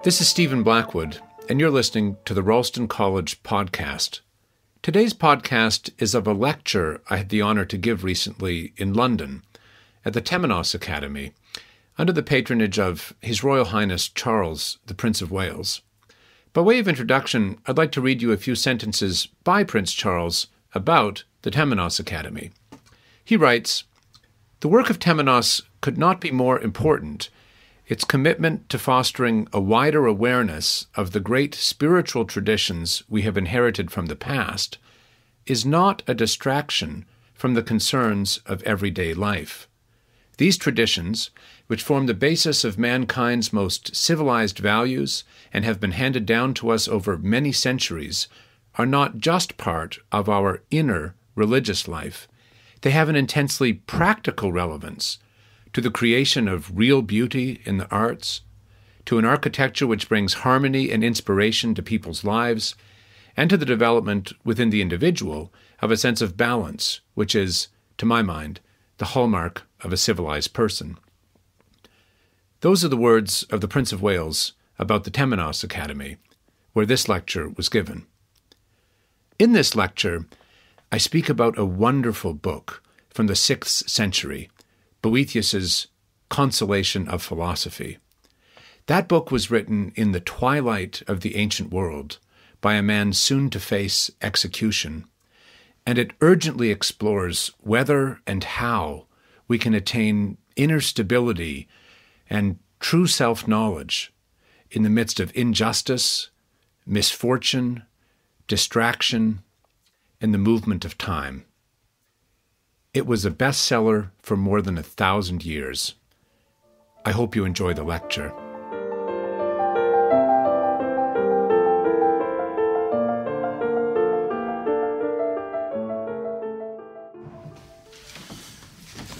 This is Stephen Blackwood, and you're listening to the Ralston College podcast. Today's podcast is of a lecture I had the honor to give recently in London at the Temenos Academy, under the patronage of His Royal Highness Charles, the Prince of Wales. By way of introduction, I'd like to read you a few sentences by Prince Charles about the Temenos Academy. He writes, "The work of Temenos could not be more important. Its commitment to fostering a wider awareness of the great spiritual traditions we have inherited from the past is not a distraction from the concerns of everyday life. These traditions, which form the basis of mankind's most civilized values and have been handed down to us over many centuries, are not just part of our inner religious life. They have an intensely practical relevance to the creation of real beauty in the arts, to an architecture which brings harmony and inspiration to people's lives, and to the development within the individual of a sense of balance, which is, to my mind, the hallmark of a civilized person." Those are the words of the Prince of Wales about the Temenos Academy, where this lecture was given. In this lecture, I speak about a wonderful book from the 6th century, Boethius's Consolation of Philosophy. That book was written in the twilight of the ancient world by a man soon to face execution, and it urgently explores whether and how we can attain inner stability and true self-knowledge in the midst of injustice, misfortune, distraction, and the movement of time. It was a bestseller for more than 1,000 years. I hope you enjoy the lecture.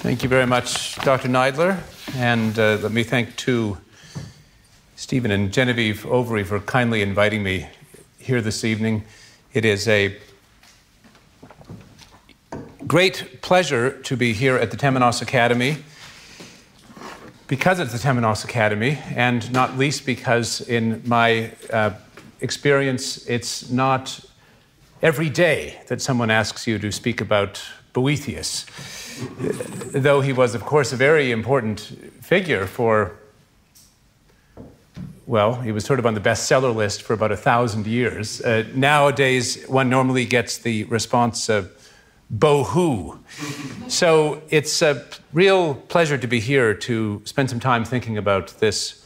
Thank you very much, Dr. Neidler, and let me thank too Stephen and Genevieve Overy for kindly inviting me here this evening. It is a great pleasure to be here at the Temenos Academy, because it's the Temenos Academy, and not least because in my experience, it's not every day that someone asks you to speak about Boethius, though he was, of course, a very important figure for, well, he was sort of on the bestseller list for about 1,000 years. Nowadays, one normally gets the response Bo-hoo. So it's a real pleasure to be here to spend some time thinking about this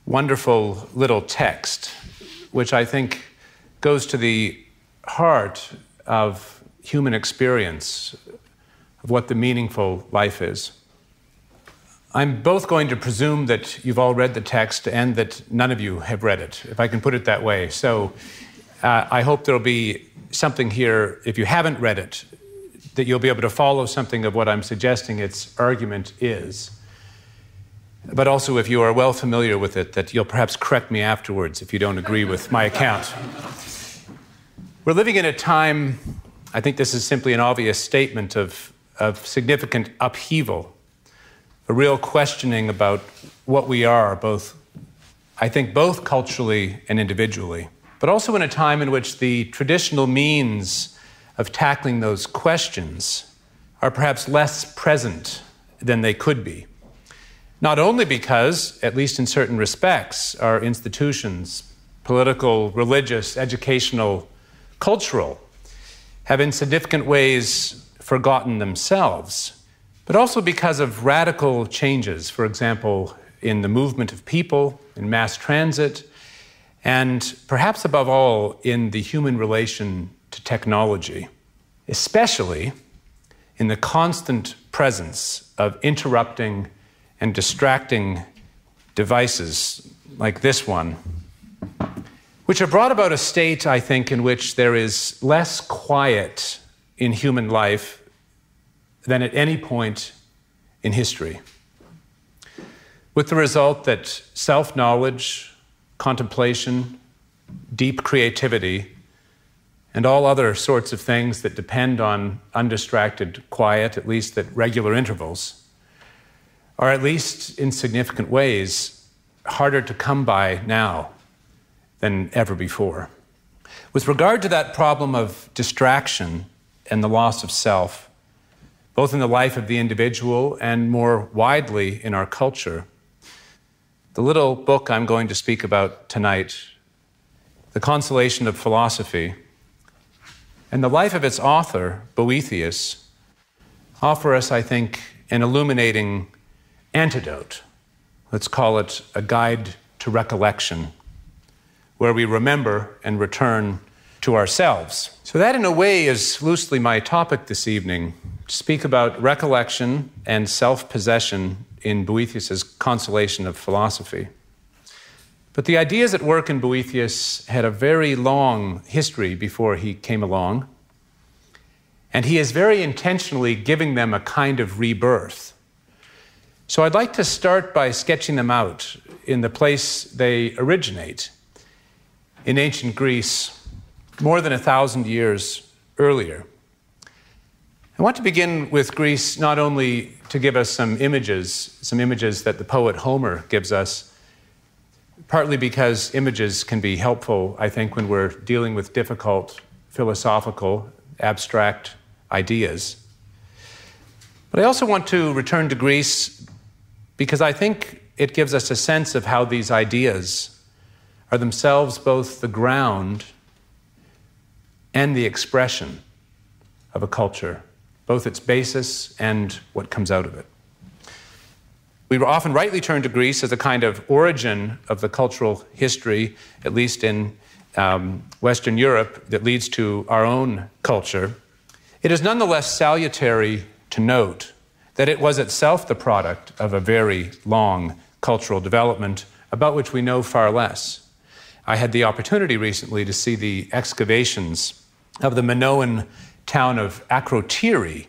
wonderful little text, which I think goes to the heart of human experience, of what the meaningful life is. I'm both going to presume that you've all read the text and that none of you have read it, if I can put it that way. So I hope there'll be something here, if you haven't read it, that you'll be able to follow something of what I'm suggesting its argument is. But also, if you are well familiar with it, that you'll perhaps correct me afterwards if you don't agree with my account. We're living in a time, I think this is simply an obvious statement of significant upheaval, a real questioning about what we are, both culturally and individually, but also in a time in which the traditional means of tackling those questions are perhaps less present than they could be. Not only because, at least in certain respects, our institutions, political, religious, educational, cultural, have in significant ways forgotten themselves, but also because of radical changes, for example, in the movement of people, in mass transit, and perhaps above all, in the human relation to technology, especially in the constant presence of interrupting and distracting devices like this one, which have brought about a state, I think, in which there is less quiet in human life than at any point in history, with the result that self-knowledge, contemplation, deep creativity, and all other sorts of things that depend on undistracted quiet, at least at regular intervals, are at least in significant ways harder to come by now than ever before. With regard to that problem of distraction and the loss of self, both in the life of the individual and more widely in our culture, the little book I'm going to speak about tonight, The Consolation of Philosophy, and the life of its author, Boethius, offer us, I think, an illuminating antidote. Let's call it a guide to recollection, where we remember and return to ourselves. So that, in a way, is loosely my topic this evening, to speak about recollection and self-possession in Boethius's Consolation of Philosophy. But the ideas at work in Boethius had a very long history before he came along, and he is very intentionally giving them a kind of rebirth. So I'd like to start by sketching them out in the place they originate, in ancient Greece, more than 1,000 years earlier. I want to begin with Greece not only to give us some images that the poet Homer gives us, partly because images can be helpful, I think, when we're dealing with difficult philosophical, abstract ideas. But I also want to return to Greece because I think it gives us a sense of how these ideas are themselves both the ground and the expression of a culture, both its basis and what comes out of it. We often rightly turn to Greece as a kind of origin of the cultural history, at least in Western Europe, that leads to our own culture. It is nonetheless salutary to note that it was itself the product of a very long cultural development about which we know far less. I had the opportunity recently to see the excavations of the Minoan town of Akrotiri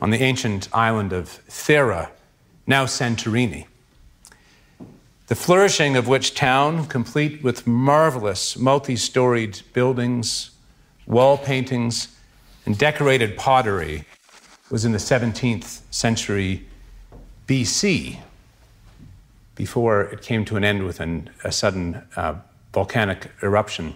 on the ancient island of Thera, now Santorini. The flourishing of which town, complete with marvelous multi-storied buildings, wall paintings, and decorated pottery, was in the 17th century BC, before it came to an end with a sudden volcanic eruption.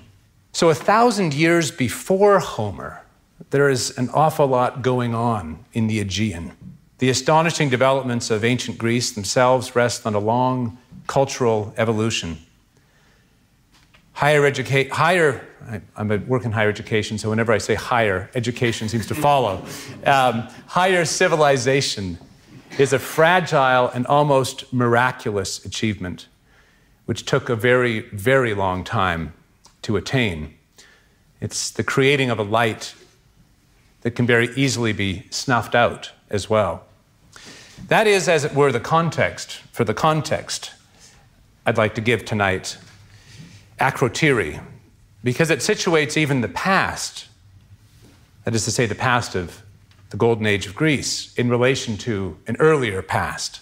So 1,000 years before Homer, there is an awful lot going on in the Aegean. The astonishing developments of ancient Greece themselves rest on a long cultural evolution. I work in higher education, so whenever I say higher, education seems to follow. Higher civilization is a fragile and almost miraculous achievement, which took a very, very long time to attain. It's the creating of a light that can very easily be snuffed out as well. That is, as it were, the context. For the context, I'd like to give tonight Akrotiri, because it situates even the past, that is to say, the past of the Golden Age of Greece, in relation to an earlier past.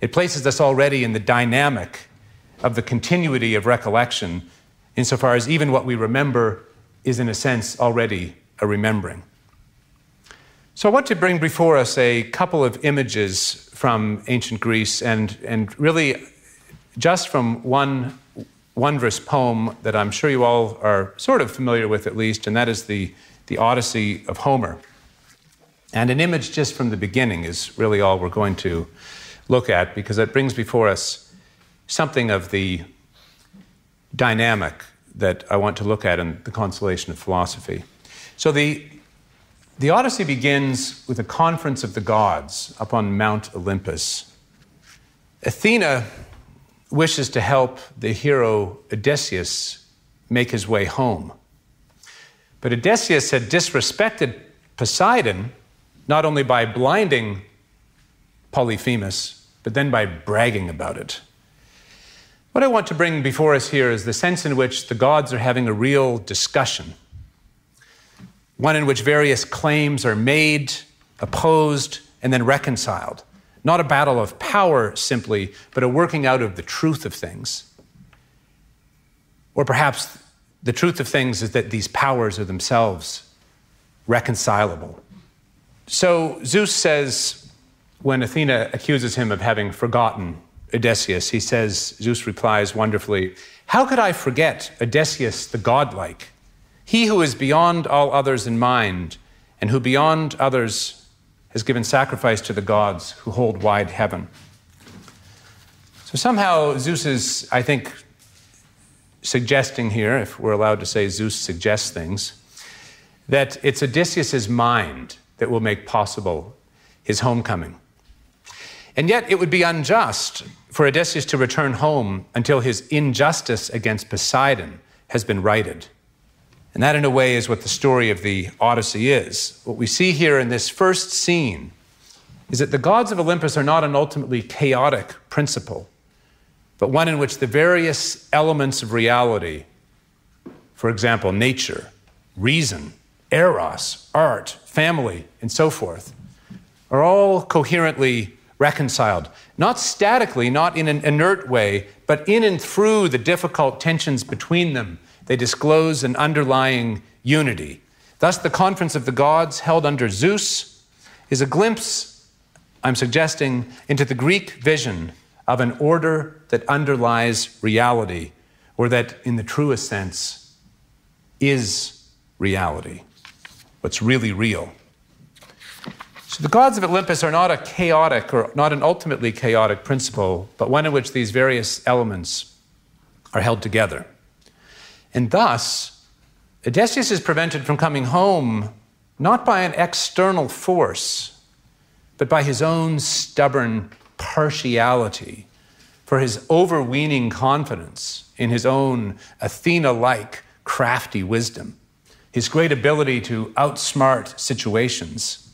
It places us already in the dynamic of the continuity of recollection, insofar as even what we remember is, in a sense, already a remembering. So I want to bring before us a couple of images from ancient Greece and really just from one wondrous poem that I'm sure you all are sort of familiar with at least, and that is the Odyssey of Homer. And an image just from the beginning is really all we're going to look at, because it brings before us something of the dynamic that I want to look at in the Consolation of Philosophy. So the Odyssey begins with a conference of the gods up on Mount Olympus. Athena wishes to help the hero Odysseus make his way home. But Odysseus had disrespected Poseidon, not only by blinding Polyphemus, but then by bragging about it. What I want to bring before us here is the sense in which the gods are having a real discussion, one in which various claims are made, opposed, and then reconciled. Not a battle of power simply, but a working out of the truth of things. Or perhaps the truth of things is that these powers are themselves reconcilable. So Zeus says, when Athena accuses him of having forgotten Odysseus. He says, Zeus replies wonderfully, "How could I forget Odysseus the godlike, he who is beyond all others in mind, and who beyond others has given sacrifice to the gods who hold wide heaven." So somehow Zeus is, I think, suggesting here, if we're allowed to say Zeus suggests things, that it's Odysseus' mind that will make possible his homecoming. And yet it would be unjust for Odysseus to return home until his injustice against Poseidon has been righted. And that, in a way, is what the story of the Odyssey is. What we see here in this first scene is that the gods of Olympus are not an ultimately chaotic principle, but one in which the various elements of reality, for example, nature, reason, eros, art, family, and so forth, are all coherently reconciled, not statically, not in an inert way, but in and through the difficult tensions between them. They disclose an underlying unity. Thus, the conference of the gods held under Zeus is a glimpse, I'm suggesting, into the Greek vision of an order that underlies reality, or that, in the truest sense, is reality, what's really real. So the gods of Olympus are not a chaotic, or not an ultimately chaotic principle, but one in which these various elements are held together. And thus, Odysseus is prevented from coming home not by an external force, but by his own stubborn partiality, for his overweening confidence in his own Athena-like crafty wisdom. His great ability to outsmart situations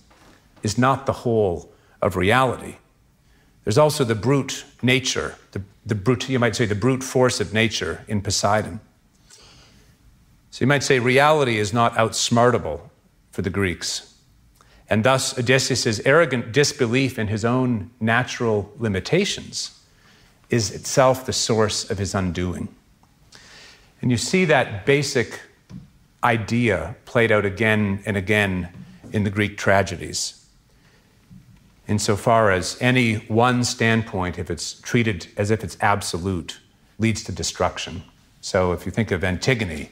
is not the whole of reality. There's also the brute nature, the brute, you might say, the brute force of nature in Poseidon. So you might say reality is not outsmartable for the Greeks. And thus Odysseus' arrogant disbelief in his own natural limitations is itself the source of his undoing. And you see that basic idea played out again and again in the Greek tragedies, insofar as any one standpoint, if it's treated as if it's absolute, leads to destruction. So if you think of Antigone,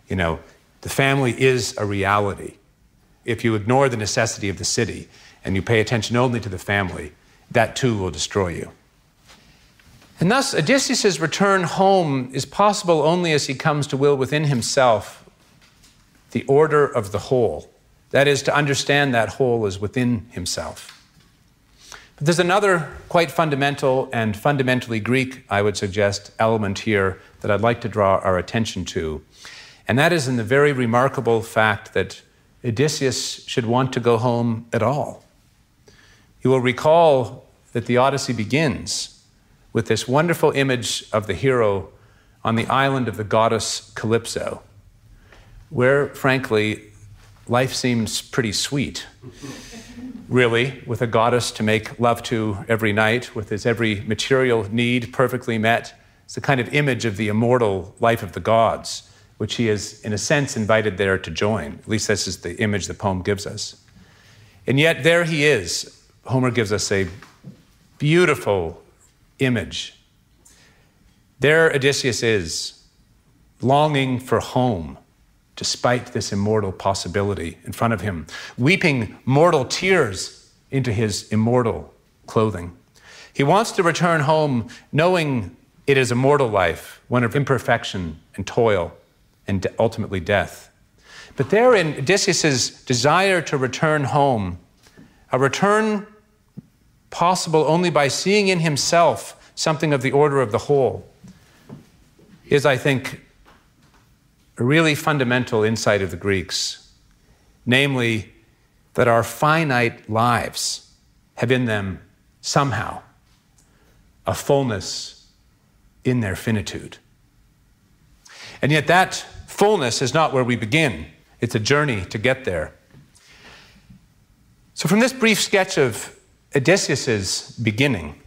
the family is a reality. If you ignore the necessity of the city and you pay attention only to the family, that too will destroy you. And thus, Odysseus' return home is possible only as he comes to will within himself the order of the whole. That is, to understand that whole as within himself. But there's another quite fundamental and fundamentally Greek, I would suggest, element here that I'd like to draw our attention to. And that is in the very remarkable fact that Odysseus should want to go home at all. You will recall that the Odyssey begins with this wonderful image of the hero on the island of the goddess Calypso, where, frankly, life seems pretty sweet, really, with a goddess to make love to every night, with his every material need perfectly met. It's the kind of image of the immortal life of the gods, which he is, in a sense, invited there to join. At least this is the image the poem gives us. And yet there he is. Homer gives us a beautiful image. There Odysseus is, longing for home, despite this immortal possibility in front of him, weeping mortal tears into his immortal clothing. He wants to return home knowing it is a mortal life, one of imperfection and toil, and ultimately death. But there in Odysseus' desire to return home, a return possible only by seeing in himself something of the order of the whole, is, I think, a really fundamental insight of the Greeks, namely that our finite lives have in them somehow a fullness in their finitude. And yet that fullness is not where we begin. It's a journey to get there. So from this brief sketch of Odysseus' beginning,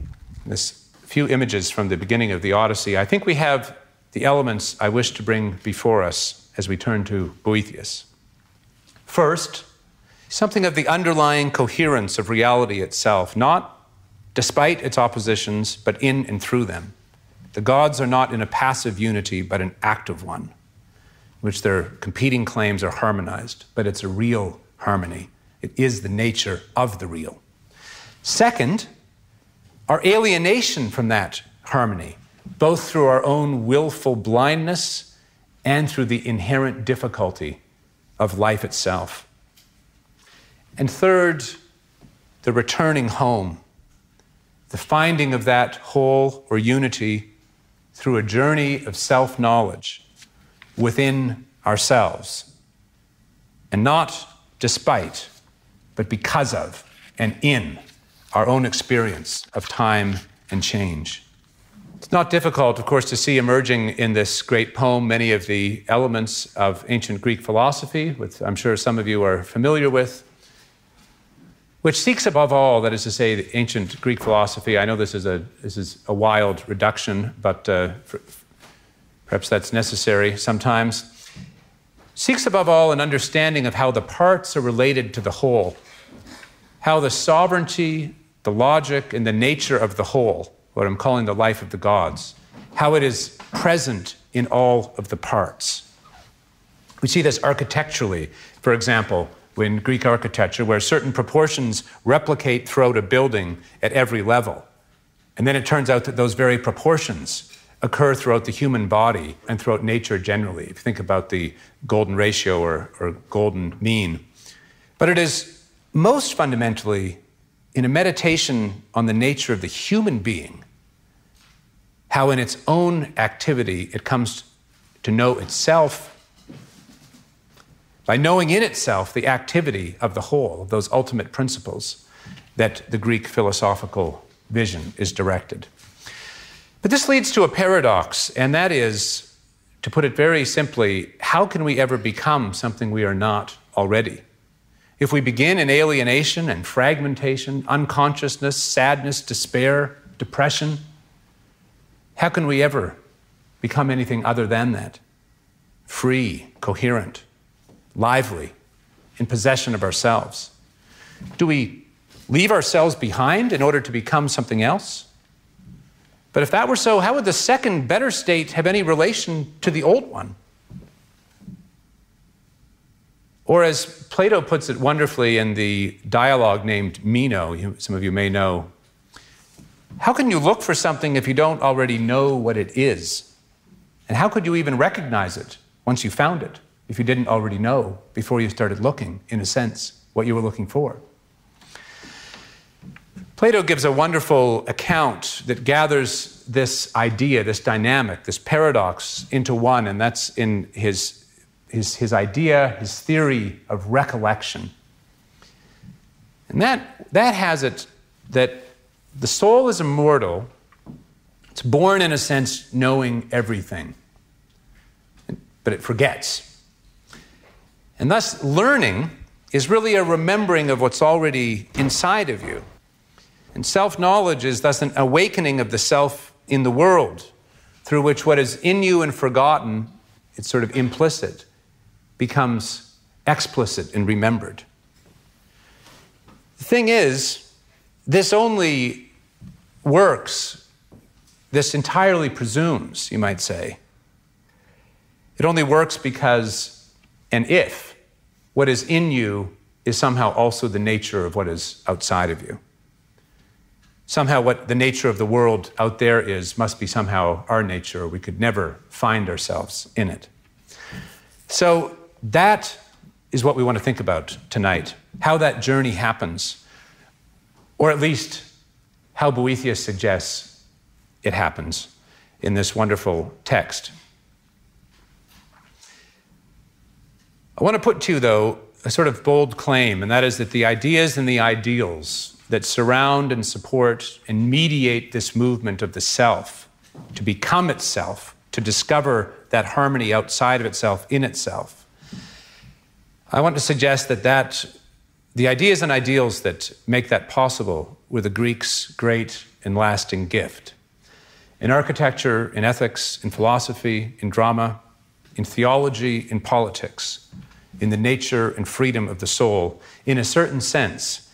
this few images from the beginning of the Odyssey, I think we have the elements I wish to bring before us as we turn to Boethius. First, something of the underlying coherence of reality itself, not despite its oppositions, but in and through them. The gods are not in a passive unity, but an active one, in which their competing claims are harmonized, but it's a real harmony. It is the nature of the real. Second, our alienation from that harmony, both through our own willful blindness and through the inherent difficulty of life itself. And third, the returning home, the finding of that whole or unity through a journey of self-knowledge within ourselves, and not despite, but because of and in our own experience of time and change. It's not difficult, of course, to see emerging in this great poem many of the elements of ancient Greek philosophy, which I'm sure some of you are familiar with, which seeks above all, that is to say, the ancient Greek philosophy. I know this is a wild reduction, but perhaps that's necessary sometimes. Seeks above all an understanding of how the parts are related to the whole, how the sovereignty, the logic, and the nature of the whole, what I'm calling the life of the gods, how it is present in all of the parts. We see this architecturally, for example, in Greek architecture, where certain proportions replicate throughout a building at every level. And then it turns out that those very proportions occur throughout the human body and throughout nature generally, if you think about the golden ratio or golden mean. But it is most fundamentally in a meditation on the nature of the human being, how in its own activity it comes to know itself, by knowing in itself the activity of the whole, of those ultimate principles that the Greek philosophical vision is directed. But this leads to a paradox, and that is, to put it very simply, how can we ever become something we are not already? If we begin in alienation and fragmentation, unconsciousness, sadness, despair, depression, how can we ever become anything other than that? Free, coherent, lively, in possession of ourselves. Do we leave ourselves behind in order to become something else? But if that were so, how would the second, better state have any relation to the old one? Or as Plato puts it wonderfully in the dialogue named Meno, some of you may know, how can you look for something if you don't already know what it is? And how could you even recognize it once you found it, if you didn't already know before you started looking, in a sense, what you were looking for? Plato gives a wonderful account that gathers this idea, this dynamic, this paradox into one, and that's in his idea, his theory of recollection. And that has it that the soul is immortal. It's born, in a sense, knowing everything, but it forgets. And thus, learning is really a remembering of what's already inside of you. And self-knowledge is thus an awakening of the self in the world, through which what is in you and forgotten, it's sort of implicit, becomes explicit and remembered. The thing is, this only works, this entirely presumes, you might say. It only works because, and if, what is in you is somehow also the nature of what is outside of you. Somehow what the nature of the world out there is must be somehow our nature, or we could never find ourselves in it. So that is what we want to think about tonight, how that journey happens, or at least how Boethius suggests it happens in this wonderful text. I want to put to you, though, a sort of bold claim, and that is that the ideas and the ideals that surround and support and mediate this movement of the self, to become itself, to discover that harmony outside of itself, in itself. I want to suggest that the ideas and ideals that make that possible were the Greeks' great and lasting gift. In architecture, in ethics, in philosophy, in drama, in theology, in politics, in the nature and freedom of the soul, in a certain sense,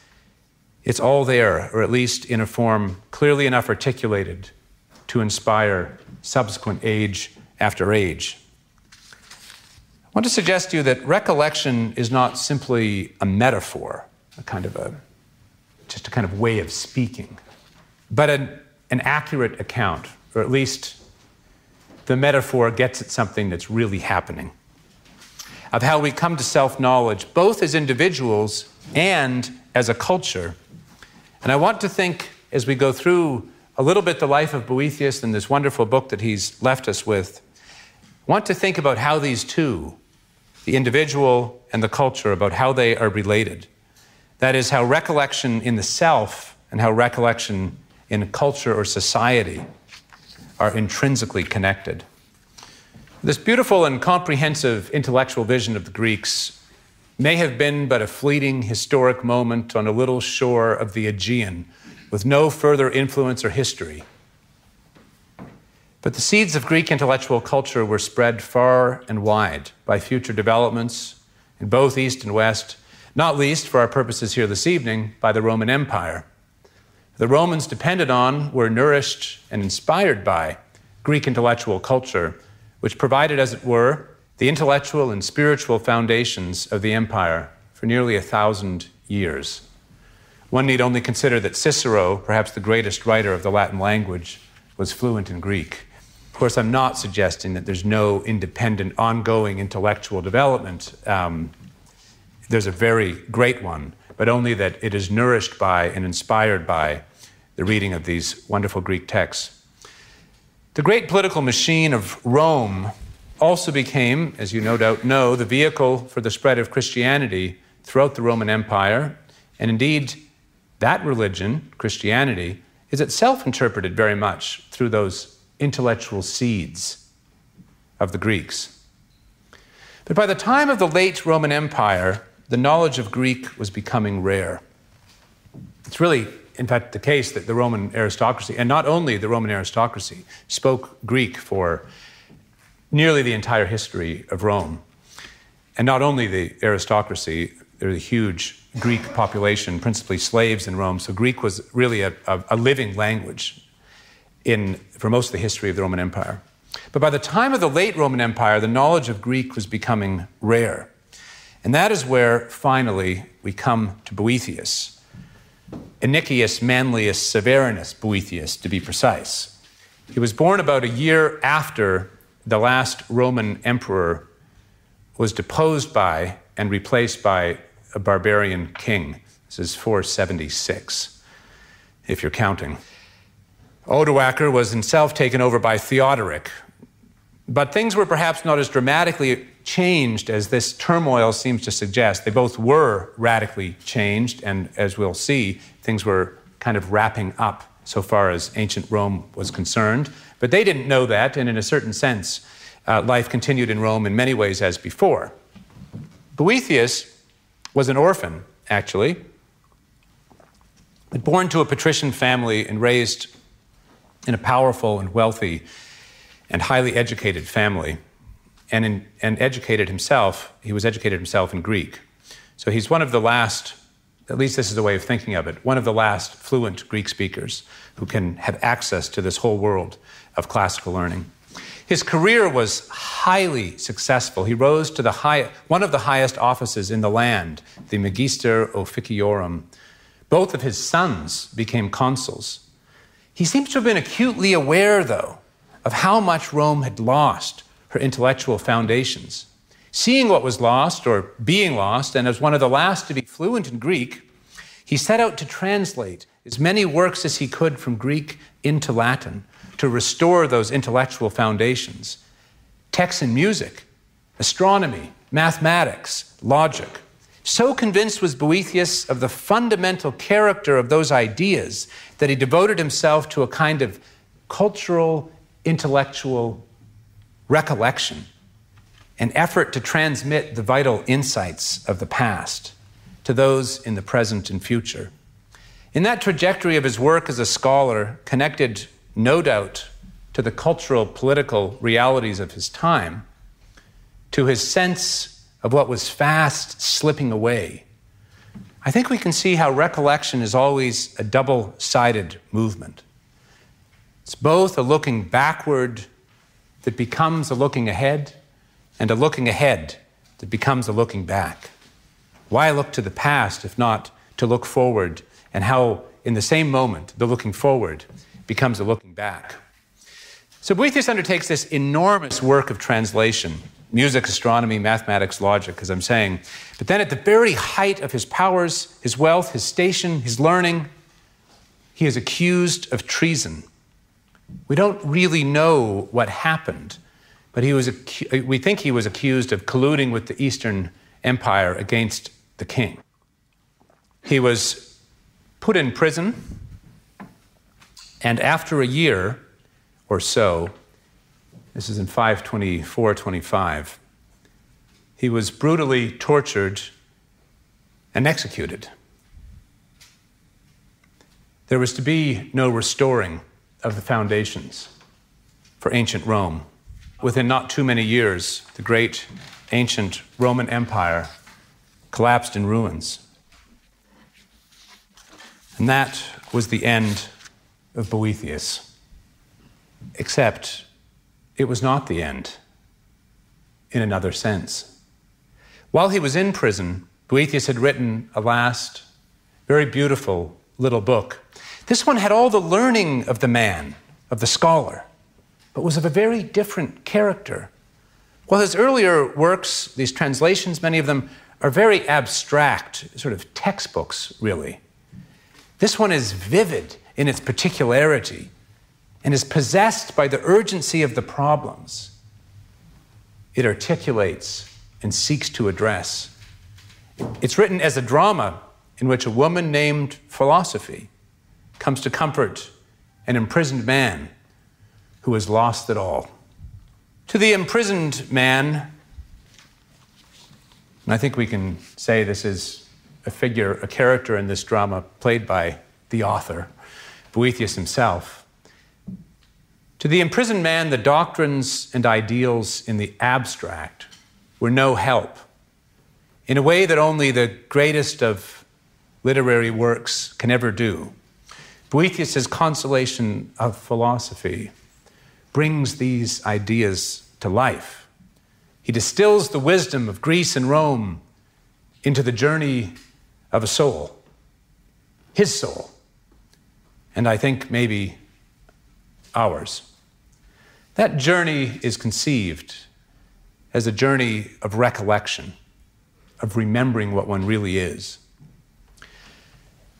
It's all there, or at least in a form clearly enough articulated to inspire subsequent age after age. I want to suggest to you that recollection is not simply a metaphor, just a kind of way of speaking, but an accurate account, or at least the metaphor gets at something that's really happening, of how we come to self-knowledge, both as individuals and as a culture. And I want to think, as we go through a little bit the life of Boethius and this wonderful book that he's left us with, I want to think about how these two, the individual and the culture, about how they are related. That is, how recollection in the self and how recollection in a culture or society are intrinsically connected. This beautiful and comprehensive intellectual vision of the Greeks may have been but a fleeting historic moment on a little shore of the Aegean with no further influence or history. But the seeds of Greek intellectual culture were spread far and wide by future developments in both East and West, not least, for our purposes here this evening, by the Roman Empire. The Romans depended on, were nourished and inspired by Greek intellectual culture, which provided, as it were, the intellectual and spiritual foundations of the empire for nearly 1,000 years. One need only consider that Cicero, perhaps the greatest writer of the Latin language, was fluent in Greek. Of course, I'm not suggesting that there's no independent, ongoing intellectual development. There's a very great one, but only that it is nourished by and inspired by the reading of these wonderful Greek texts. The great political machine of Rome also became, as you no doubt know, the vehicle for the spread of Christianity throughout the Roman Empire. And indeed, that religion, Christianity, is itself interpreted very much through those intellectual seeds of the Greeks. But by the time of the late Roman Empire, the knowledge of Greek was becoming rare. It's really, in fact, the case that the Roman aristocracy, and not only the Roman aristocracy, spoke Greek for nearly the entire history of Rome. And not only the aristocracy, there was a huge Greek population, principally slaves in Rome, so Greek was really a living language for most of the history of the Roman Empire. But by the time of the late Roman Empire, the knowledge of Greek was becoming rare. And that is where, finally, we come to Boethius. Inicius Manlius Severinus Boethius, to be precise. He was born about a year after the last Roman emperor was deposed by and replaced by a barbarian king. This is 476, if you're counting. Odoacer was himself taken over by Theodoric. But things were perhaps not as dramatically changed as this turmoil seems to suggest. They both were radically changed, and as we'll see, things were kind of wrapping up so far as ancient Rome was concerned. But they didn't know that, and in a certain sense, life continued in Rome in many ways as before. Boethius was an orphan, actually, but born to a patrician family and raised in a powerful and wealthy and highly educated family, and educated himself. He was educated himself in Greek. So he's one of the last, at least this is a way of thinking of it, one of the last fluent Greek speakers who can have access to this whole world of classical learning. His career was highly successful. He rose to one of the highest offices in the land, the Magister Officiorum. Both of his sons became consuls. He seems to have been acutely aware, though, of how much Rome had lost her intellectual foundations. Seeing what was lost, or being lost, and as one of the last to be fluent in Greek, he set out to translate as many works as he could from Greek into Latin to restore those intellectual foundations. Texts in music, astronomy, mathematics, logic. So convinced was Boethius of the fundamental character of those ideas that he devoted himself to a kind of cultural, intellectual recollection, an effort to transmit the vital insights of the past to those in the present and future. In that trajectory of his work as a scholar, connected, no doubt, to the cultural, political realities of his time, to his sense of what was fast slipping away, I think we can see how recollection is always a double-sided movement. It's both a looking backward that becomes a looking ahead, and a looking ahead that becomes a looking back. Why look to the past if not to look forward, and how in the same moment the looking forward becomes a looking back? So Boethius undertakes this enormous work of translation, music, astronomy, mathematics, logic, as I'm saying. But then at the very height of his powers, his wealth, his station, his learning, he is accused of treason. We don't really know what happened, but we think he was accused of colluding with the Eastern Empire against the king. He was put in prison, and after a year or so, this is in 524-25, he was brutally tortured and executed. There was to be no restoring of the foundations for ancient Rome. Within not too many years, the great ancient Roman Empire collapsed in ruins. And that was the end of Boethius. Except it was not the end, in another sense. While he was in prison, Boethius had written a last, very beautiful little book. This one had all the learning of the man, of the scholar, but was of a very different character. While his earlier works, these translations, many of them, are very abstract, sort of textbooks, really. This one is vivid in its particularity and is possessed by the urgency of the problems it articulates and seeks to address. It's written as a drama in which a woman named Philosophy comes to comfort an imprisoned man who has lost it all. To the imprisoned man, and I think we can say this is a character in this drama played by the author, Boethius himself. To the imprisoned man, the doctrines and ideals in the abstract were no help, in a way that only the greatest of literary works can ever do. Boethius's Consolation of Philosophy brings these ideas to life. He distills the wisdom of Greece and Rome into the journey of a soul, his soul, and I think maybe ours. That journey is conceived as a journey of recollection, of remembering what one really is.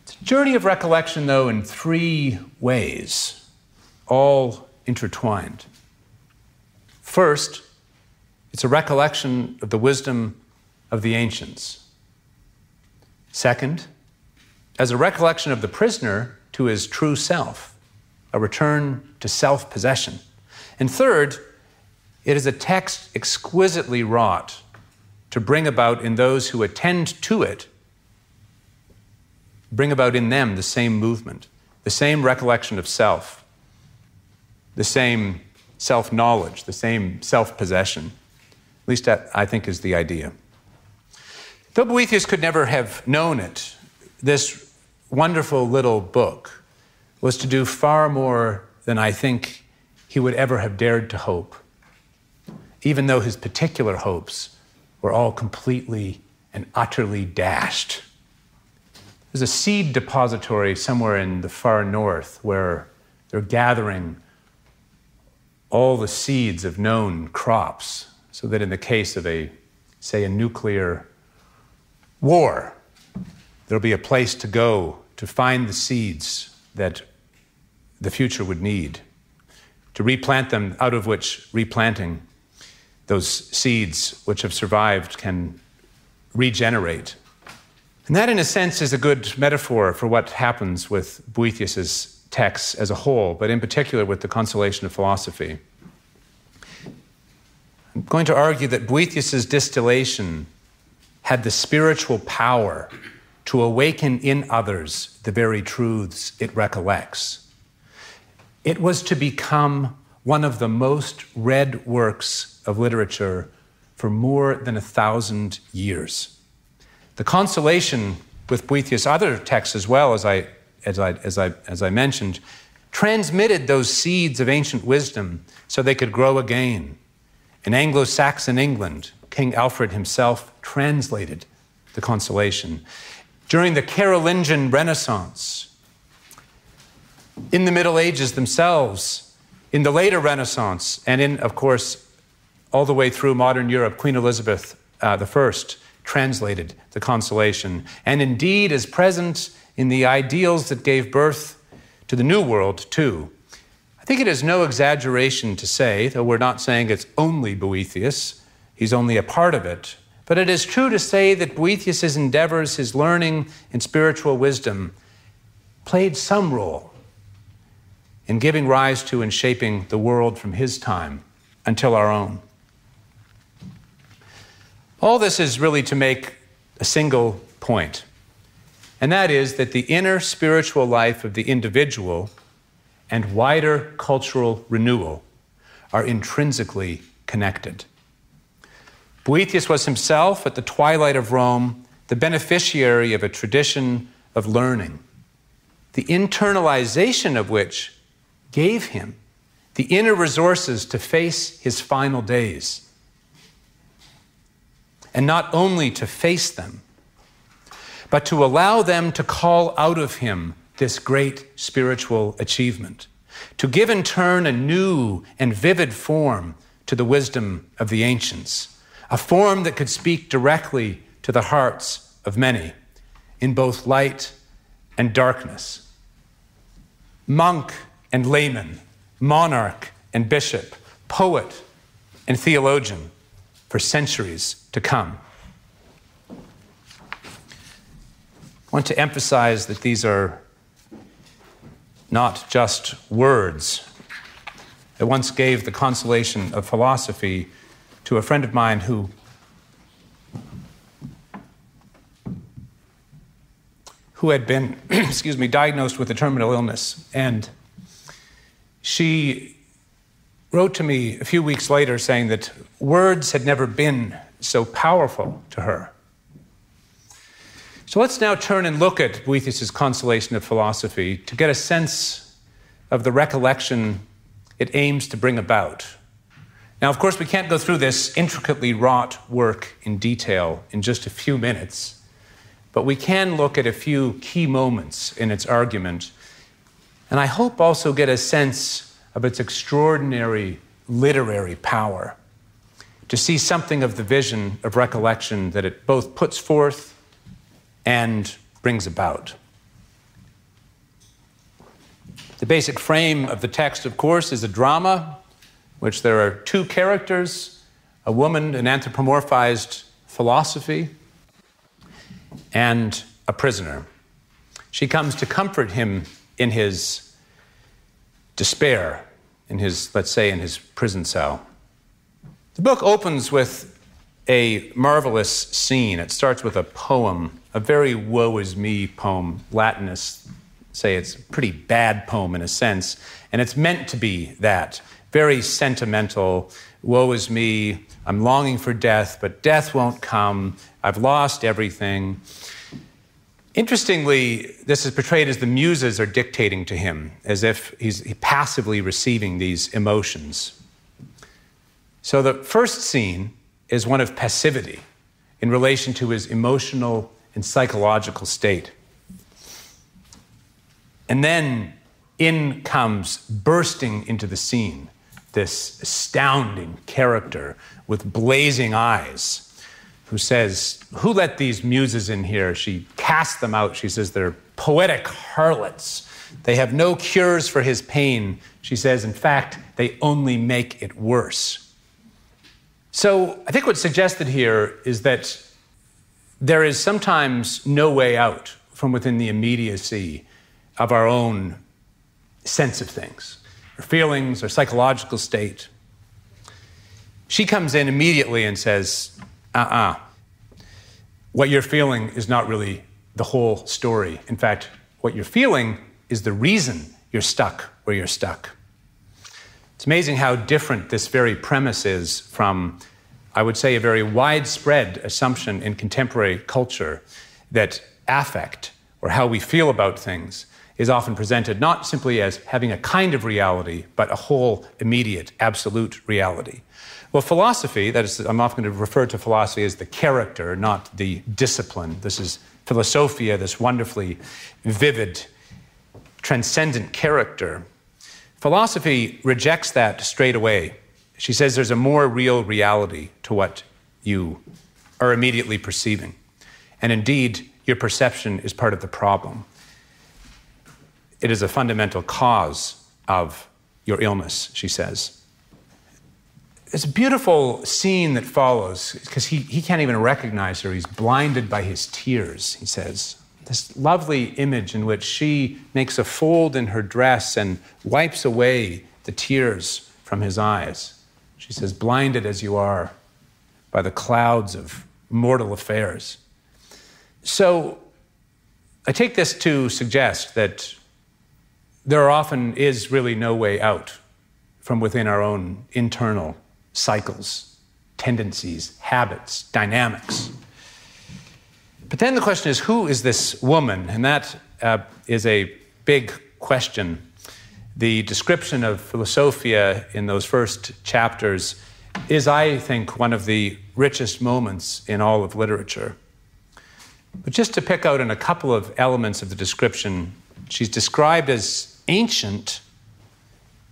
It's a journey of recollection, though, in three ways, all intertwined. First, it's a recollection of the wisdom of the ancients. Second, as a recollection of the prisoner to his true self, a return to self-possession. And third, it is a text exquisitely wrought to bring about in those who attend to it, bring about in them the same movement, the same recollection of self, the same self-knowledge, the same self-possession. At least that, I think, is the idea. Though Boethius could never have known it, this wonderful little book was to do far more than I think he would ever have dared to hope, even though his particular hopes were all completely and utterly dashed. There's a seed depository somewhere in the far north where they're gathering all the seeds of known crops so that in the case of a nuclear war, there'll be a place to go to find the seeds that the future would need, to replant them, out of which replanting those seeds which have survived can regenerate. And that, in a sense, is a good metaphor for what happens with Boethius's texts as a whole, but in particular with the Consolation of Philosophy. I'm going to argue that Boethius's distillation had the spiritual power to awaken in others the very truths it recollects. It was to become one of the most read works of literature for more than 1,000 years. The Consolation with Boethius' other texts as well, as I mentioned, transmitted those seeds of ancient wisdom so they could grow again. In Anglo-Saxon England, King Alfred himself translated the Consolation. During the Carolingian Renaissance, in the Middle Ages themselves, in the later Renaissance, and in, of course, all the way through modern Europe, Queen Elizabeth I translated the Consolation, and indeed is present in the ideals that gave birth to the New World, too. I think it is no exaggeration to say, though we're not saying it's only Boethius, he's only a part of it, but it is true to say that Boethius's endeavors, his learning and spiritual wisdom, played some role in giving rise to and shaping the world from his time until our own. All this is really to make a single point, and that is that the inner spiritual life of the individual and wider cultural renewal are intrinsically connected. Boethius was himself, at the twilight of Rome, the beneficiary of a tradition of learning, the internalization of which gave him the inner resources to face his final days. And not only to face them, but to allow them to call out of him this great spiritual achievement, to give in turn a new and vivid form to the wisdom of the ancients, a form that could speak directly to the hearts of many in both light and darkness. Monk and layman, monarch and bishop, poet and theologian, for centuries to come. I want to emphasize that these are not just words. I once gave the Consolation of Philosophy to a friend of mine who had been, diagnosed with a terminal illness. And she wrote to me a few weeks later saying that words had never been so powerful to her. So let's now turn and look at Boethius' Consolation of Philosophy to get a sense of the recollection it aims to bring about. Now, of course, we can't go through this intricately wrought work in detail in just a few minutes, but we can look at a few key moments in its argument, and I hope also get a sense of its extraordinary literary power, to see something of the vision of recollection that it both puts forth and brings about. The basic frame of the text, of course, is a drama, which there are two characters, a woman, an anthropomorphized philosophy, and a prisoner. She comes to comfort him in his despair, in his prison cell. The book opens with a marvelous scene. It starts with a poem, a very woe is me poem. Latinists say it's a pretty bad poem in a sense, and it's meant to be that. Very sentimental, woe is me, I'm longing for death, but death won't come, I've lost everything. Interestingly, this is portrayed as the muses are dictating to him, as if he's passively receiving these emotions. So the first scene is one of passivity in relation to his emotional and psychological state. And then in comes, bursting into the scene, this astounding character with blazing eyes, who says, who let these muses in here? She casts them out. She says, they're poetic harlots. They have no cures for his pain. She says, in fact, they only make it worse. So I think what's suggested here is that there is sometimes no way out from within the immediacy of our own sense of things, our feelings, our psychological state. She comes in immediately and says, what you're feeling is not really the whole story. In fact, what you're feeling is the reason you're stuck where you're stuck. It's amazing how different this very premise is from, I would say, a very widespread assumption in contemporary culture that affect, or how we feel about things, is often presented not simply as having a kind of reality, but a whole, immediate, absolute reality. Well, philosophy, that is, I'm often going to refer to philosophy as the character, not the discipline. This is Philosophia, this wonderfully vivid, transcendent character. Philosophy rejects that straight away. She says there's a more real reality to what you are immediately perceiving. And indeed, your perception is part of the problem. It is a fundamental cause of your illness, she says. It's a beautiful scene that follows, because he can't even recognize her. He's blinded by his tears, he says. This lovely image in which she makes a fold in her dress and wipes away the tears from his eyes. She says, blinded as you are by the clouds of mortal affairs. So I take this to suggest that there often is really no way out from within our own internal cycles, tendencies, habits, dynamics. But then the question is, who is this woman? And that is a big question. The description of Philosophia in those first chapters is, I think, one of the richest moments in all of literature. But just to pick out in a couple of elements of the description, she's described as ancient,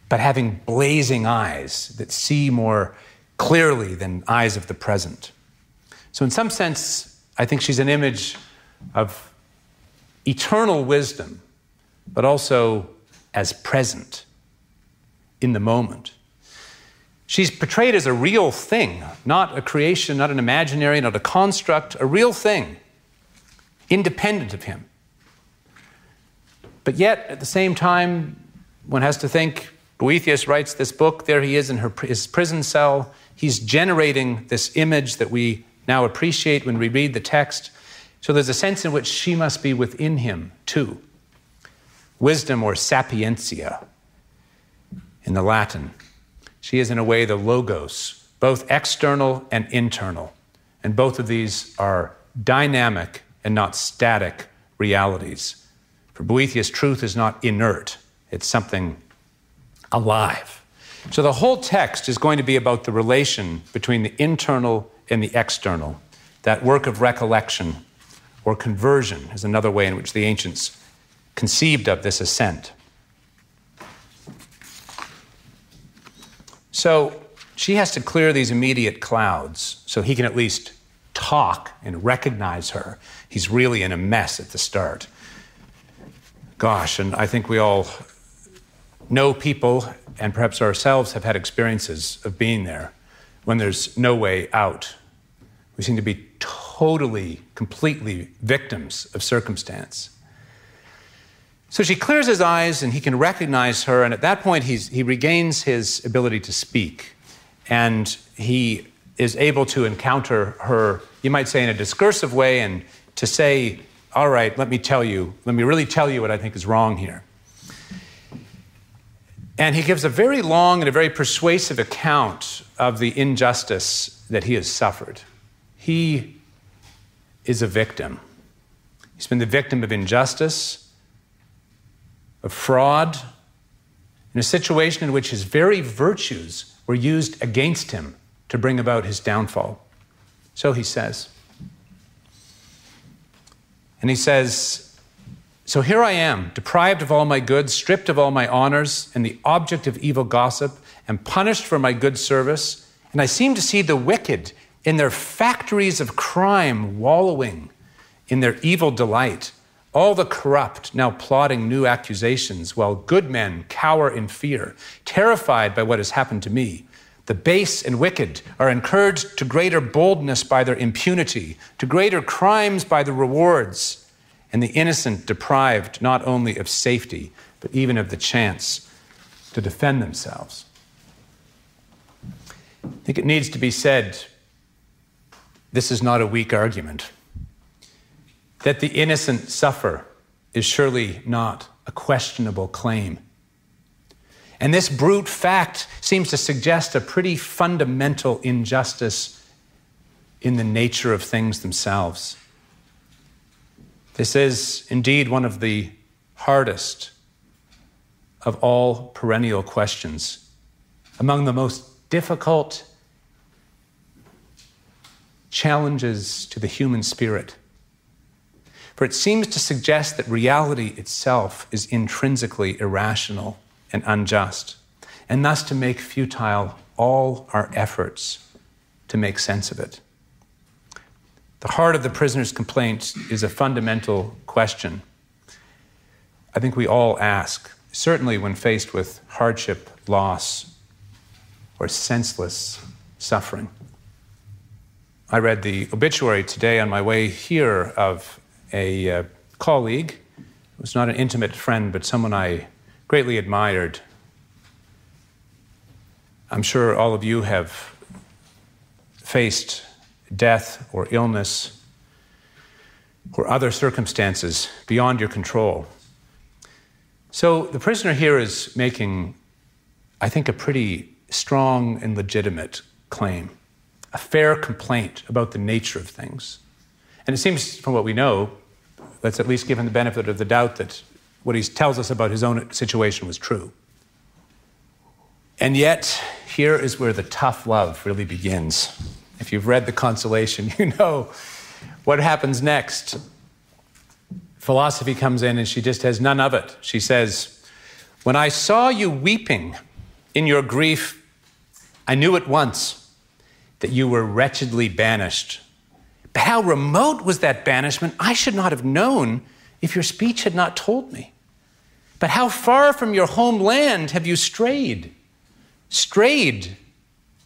but having blazing eyes that see more clearly than eyes of the present. So in some sense, I think she's an image of eternal wisdom, but also as present in the moment. She's portrayed as a real thing, not a creation, not an imaginary, not a construct, a real thing, independent of him. But yet, at the same time, one has to think, Boethius writes this book, there he is in his prison cell. He's generating this image that we now appreciate when we read the text. So there's a sense in which she must be within him too. Wisdom, or sapientia in the Latin. She is in a way the logos, both external and internal. And both of these are dynamic and not static realities. For Boethius, truth is not inert. It's something alive. So the whole text is going to be about the relation between the internal and the external. That work of recollection or conversion is another way in which the ancients conceived of this ascent. So she has to clear these immediate clouds so he can at least talk and recognize her. He's really in a mess at the start. Gosh, and I think we all know people, and perhaps ourselves have had experiences of being there when there's no way out. We seem to be totally, completely victims of circumstance. So she clears his eyes and he can recognize her, and at that point he regains his ability to speak, and he is able to encounter her, you might say, in a discursive way, and to say, all right, let me really tell you what I think is wrong here. And he gives a very long and a very persuasive account of the injustice that he has suffered. He is a victim. He's been the victim of injustice, of fraud, in a situation in which his very virtues were used against him to bring about his downfall. So he says. And he says, so here I am, deprived of all my goods, stripped of all my honors, and the object of evil gossip, and punished for my good service. And I seem to see the wicked in their factories of crime wallowing in their evil delight, all the corrupt now plotting new accusations, while good men cower in fear, terrified by what has happened to me. The base and wicked are encouraged to greater boldness by their impunity, to greater crimes by the rewards, and the innocent deprived not only of safety, but even of the chance to defend themselves. I think it needs to be said, this is not a weak argument. That the innocent suffer is surely not a questionable claim. And this brute fact seems to suggest a pretty fundamental injustice in the nature of things themselves. This is indeed one of the hardest of all perennial questions, among the most difficult challenges to the human spirit. For it seems to suggest that reality itself is intrinsically irrational and unjust, and thus to make futile all our efforts to make sense of it. The heart of the prisoner's complaint is a fundamental question I think we all ask, certainly when faced with hardship, loss, or senseless suffering. I read the obituary today on my way here of a colleague. It was not an intimate friend, but someone I greatly admired. I'm sure all of you have faced death or illness or other circumstances beyond your control. So the prisoner here is making, I think, a pretty strong and legitimate claim, a fair complaint about the nature of things. And it seems, from what we know, let's at least give him the benefit of the doubt that what he tells us about his own situation was true. And yet, here is where the tough love really begins. If you've read the Consolation, you know what happens next. Philosophy comes in and she just has none of it. She says, "When I saw you weeping in your grief, I knew at once that you were wretchedly banished. But how remote was that banishment, I should not have known if your speech had not told me. But how far from your homeland have you strayed? Strayed,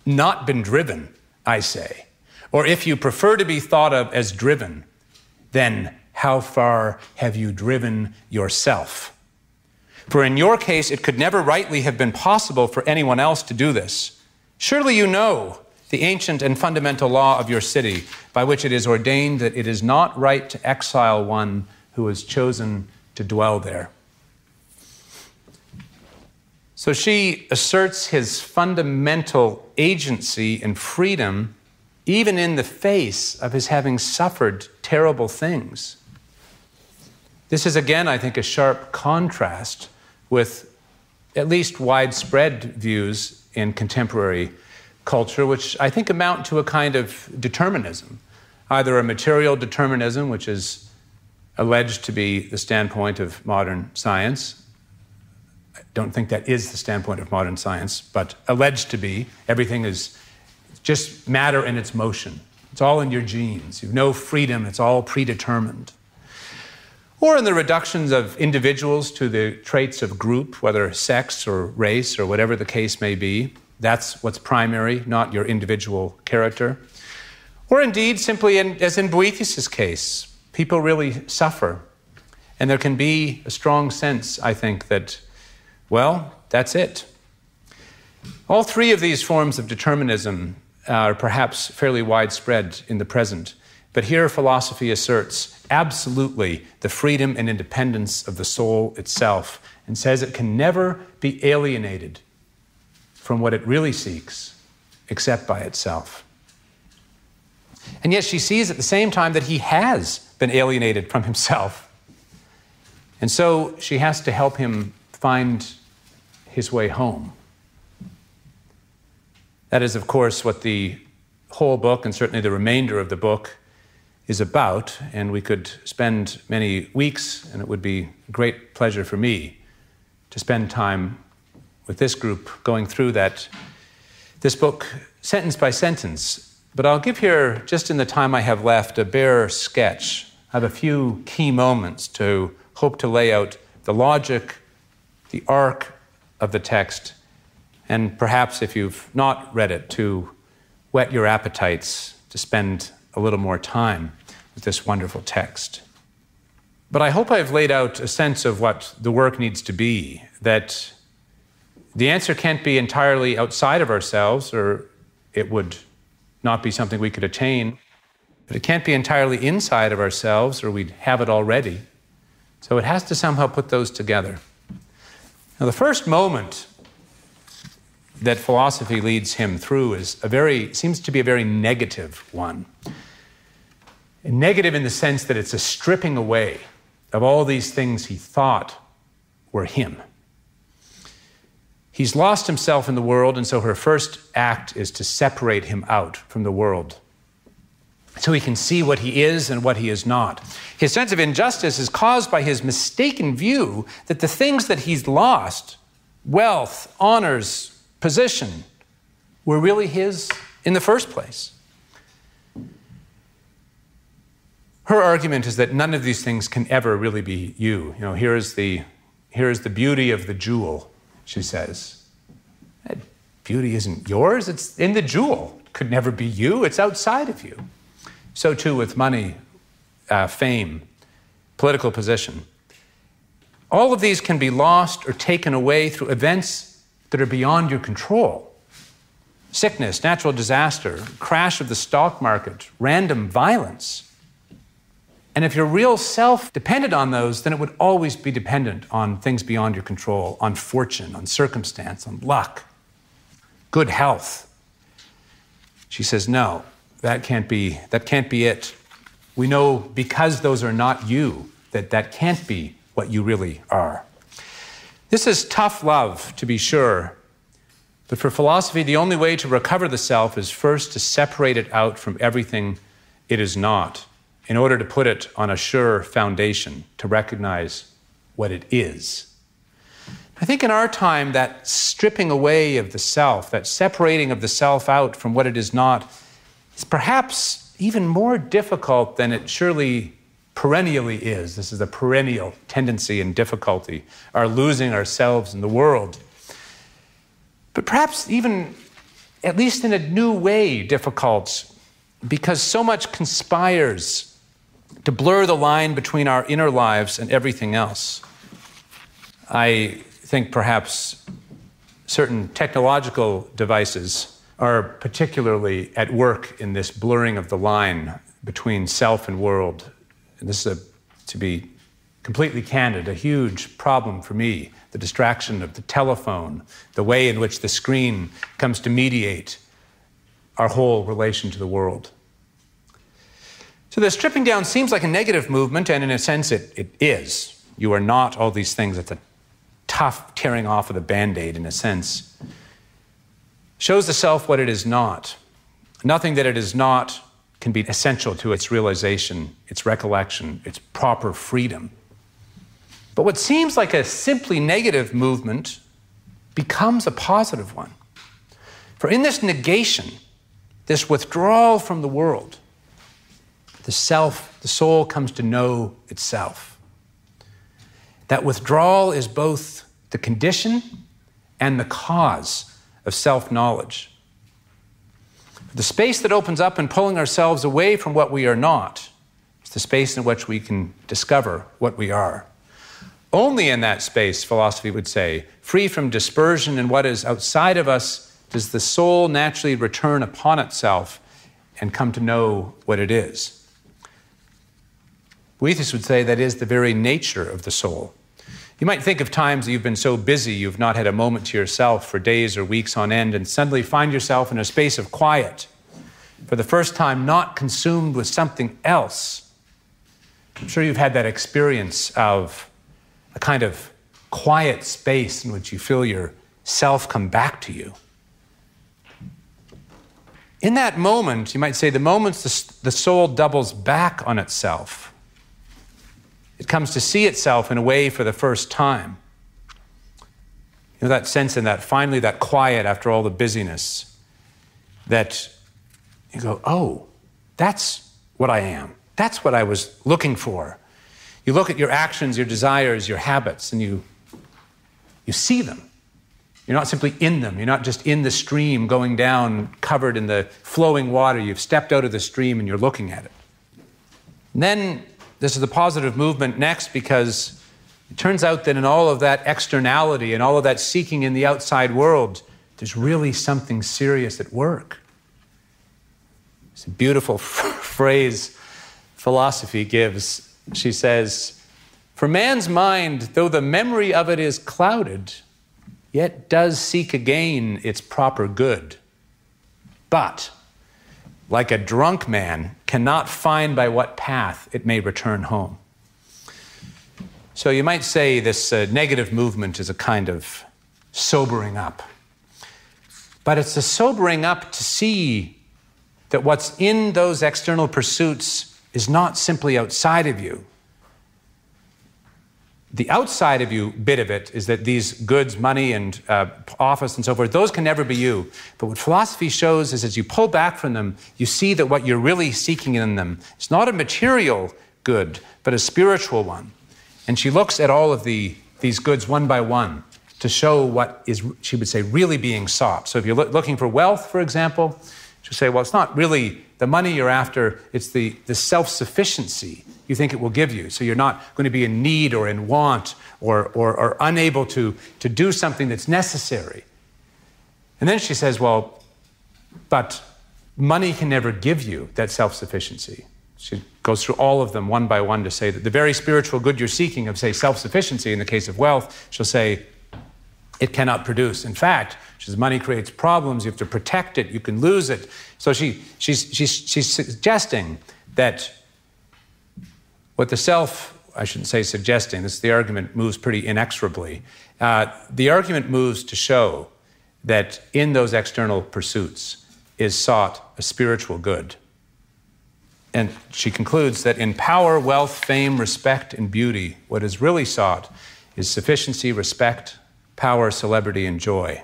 not been driven, I say. Or if you prefer to be thought of as driven, then how far have you driven yourself? For in your case, it could never rightly have been possible for anyone else to do this. Surely you know the ancient and fundamental law of your city, by which it is ordained that it is not right to exile one who has chosen to dwell there." So she asserts his fundamental agency and freedom even in the face of his having suffered terrible things. This is, again, I think, a sharp contrast with at least widespread views in contemporary culture, which I think amount to a kind of determinism, either a material determinism, which is alleged to be the standpoint of modern science. I don't think that is the standpoint of modern science, but alleged to be. Everything is just matter in its motion. It's all in your genes. You've no freedom. It's all predetermined. Or in the reductions of individuals to the traits of group, whether sex or race or whatever the case may be. That's what's primary, not your individual character. Or indeed, simply as in Boethius' case, people really suffer. And there can be a strong sense, I think, that, well, that's it. All three of these forms of determinism are perhaps fairly widespread in the present. But here philosophy asserts absolutely the freedom and independence of the soul itself and says it can never be alienated from what it really seeks except by itself. And yet she sees at the same time that he has been alienated from himself. And so she has to help him find his way home. That is, of course, what the whole book, and certainly the remainder of the book, is about, and we could spend many weeks, and it would be a great pleasure for me to spend time with this group going through this book sentence by sentence. But I'll give here, just in the time I have left, a bare sketch of a few key moments to hope to lay out the logic, the arc of the text, and perhaps if you've not read it, to whet your appetites to spend a little more time with this wonderful text. But I hope I've laid out a sense of what the work needs to be, that the answer can't be entirely outside of ourselves, or it would not be something we could attain, but it can't be entirely inside of ourselves, or we'd have it already. So it has to somehow put those together. Now, the first moment that philosophy leads him through seems to be a very negative one. Negative in the sense that it's a stripping away of all these things he thought were him. He's lost himself in the world, and so her first act is to separate him out from the world so he can see what he is and what he is not. His sense of injustice is caused by his mistaken view that the things that he's lost, wealth, honors, position, were really his in the first place. Her argument is that none of these things can ever really be you. Here is the beauty of the jewel, she says. That beauty isn't yours, it's in the jewel. It could never be you, it's outside of you. So too with money, fame, political position. All of these can be lost or taken away through events that are beyond your control. Sickness, natural disaster, crash of the stock market, random violence. And if your real self depended on those, then it would always be dependent on things beyond your control, on fortune, on circumstance, on luck, good health. She says, no, that can't be it. We know because those are not you, that can't be what you really are. This is tough love, to be sure. But for philosophy, the only way to recover the self is first to separate it out from everything it is not, in order to put it on a sure foundation, to recognize what it is. I think in our time, that stripping away of the self, that separating of the self out from what it is not, is perhaps even more difficult than it surely perennially is. This is a perennial tendency and difficulty, our losing ourselves in the world. But perhaps even, at least in a new way, difficult, because so much conspires to blur the line between our inner lives and everything else. I think perhaps certain technological devices are particularly at work in this blurring of the line between self and world. And this is, to be completely candid, a huge problem for me. The distraction of the telephone, the way in which the screen comes to mediate our whole relation to the world. So the stripping down seems like a negative movement, and in a sense it is. You are not all these things. It's a tough tearing off of the Band-Aid, in a sense. Shows the self what it is not. Nothing that it is not can be essential to its realization, its recollection, its proper freedom. But what seems like a simply negative movement becomes a positive one. For in this negation, this withdrawal from the world, the soul comes to know itself. That withdrawal is both the condition and the cause of self-knowledge. The space that opens up in pulling ourselves away from what we are not is the space in which we can discover what we are. Only in that space, philosophy would say, free from dispersion in what is outside of us, does the soul naturally return upon itself and come to know what it is. Boethius would say that is the very nature of the soul. You might think of times that you've been so busy you've not had a moment to yourself for days or weeks on end, and suddenly find yourself in a space of quiet, for the first time not consumed with something else. I'm sure you've had that experience of a kind of quiet space in which you feel your self come back to you. In that moment, you might say, the moments the soul doubles back on itself. It comes to see itself in a way for the first time. You know, that sense in that, finally, that quiet after all the busyness, that you go, oh, that's what I am. That's what I was looking for. You look at your actions, your desires, your habits, and you see them. You're not simply in them. You're not just in the stream going down, covered in the flowing water. You've stepped out of the stream and you're looking at it. And then this is the positive movement next, because it turns out that in all of that externality and all of that seeking in the outside world, there's really something serious at work. It's a beautiful phrase philosophy gives. She says, "For man's mind, though the memory of it is clouded, yet does seek again its proper good. But, like a drunk man, cannot find by what path it may return home. So you might say this negative movement is a kind of sobering up. But it's a sobering up to see that what's in those external pursuits is not simply outside of you. The outside of you bit of it is that these goods, money and office and so forth, those can never be you. But what philosophy shows is as you pull back from them, you see that what you're really seeking in them is not a material good, but a spiritual one. And she looks at all of these goods one by one to show what is, she would say, really being sought. So if you're looking for wealth, for example, she'll say, well, it's not really the money you're after, it's the self-sufficiency you think it will give you. So you're not going to be in need or in want or unable to do something that's necessary. And then she says, well, but money can never give you that self-sufficiency. She goes through all of them one by one to say that the very spiritual good you're seeking of, say, self-sufficiency in the case of wealth, she'll say, it cannot produce. In fact, she says money creates problems. You have to protect it. You can lose it. So she's suggesting that what the self, I shouldn't say suggesting, the argument moves pretty inexorably. The argument moves to show that in those external pursuits is sought a spiritual good. And she concludes that in power, wealth, fame, respect, and beauty, what is really sought is sufficiency, respect, power, celebrity, and joy.